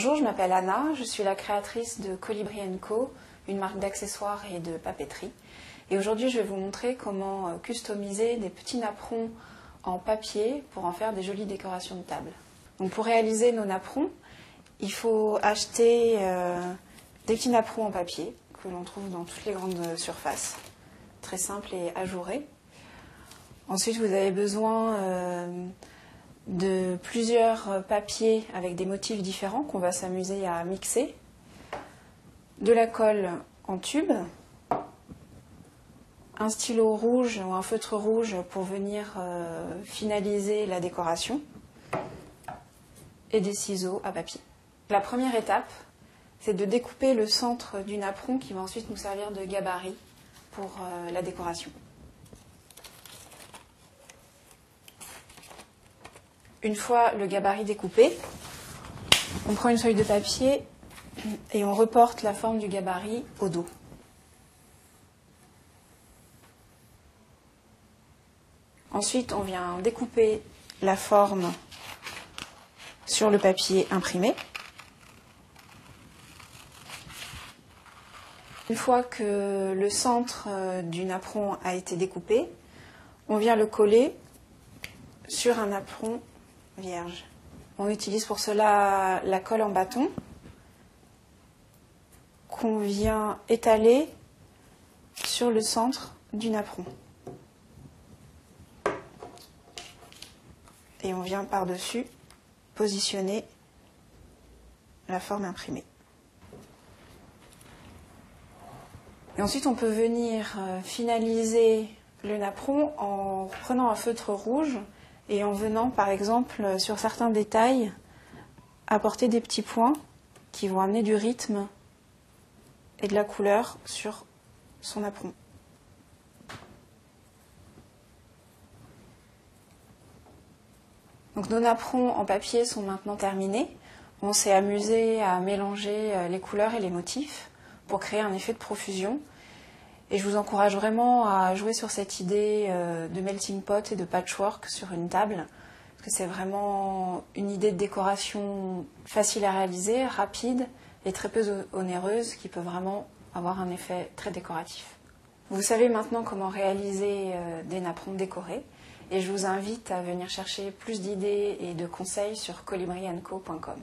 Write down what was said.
Bonjour, je m'appelle Anna, je suis la créatrice de Colibri & Co, une marque d'accessoires et de papeterie. Et aujourd'hui, je vais vous montrer comment customiser des petits napperons en papier pour en faire des jolies décorations de table. Donc pour réaliser nos napperons, il faut acheter des petits napperons en papier que l'on trouve dans toutes les grandes surfaces, très simple et ajouré. Ensuite, vous avez besoin de plusieurs papiers avec des motifs différents qu'on va s'amuser à mixer, de la colle en tube, un stylo rouge ou un feutre rouge pour venir finaliser la décoration et des ciseaux à papier. La première étape, c'est de découper le centre du napperon qui va ensuite nous servir de gabarit pour la décoration. Une fois le gabarit découpé, on prend une feuille de papier et on reporte la forme du gabarit au dos. Ensuite, on vient découper la forme sur le papier imprimé. Une fois que le centre du napperon a été découpé, on vient le coller sur un napperon vierge. On utilise pour cela la colle en bâton qu'on vient étaler sur le centre du napperon. Et on vient par-dessus positionner la forme imprimée. Et ensuite, on peut venir finaliser le napperon en prenant un feutre rouge et en venant, par exemple, sur certains détails, apporter des petits points qui vont amener du rythme et de la couleur sur son napperon. Donc nos napperons en papier sont maintenant terminés. On s'est amusé à mélanger les couleurs et les motifs pour créer un effet de profusion. Et je vous encourage vraiment à jouer sur cette idée de melting pot et de patchwork sur une table, parce que c'est vraiment une idée de décoration facile à réaliser, rapide et très peu onéreuse, qui peut vraiment avoir un effet très décoratif. Vous savez maintenant comment réaliser des napperons décorés, et je vous invite à venir chercher plus d'idées et de conseils sur colibriandco.com.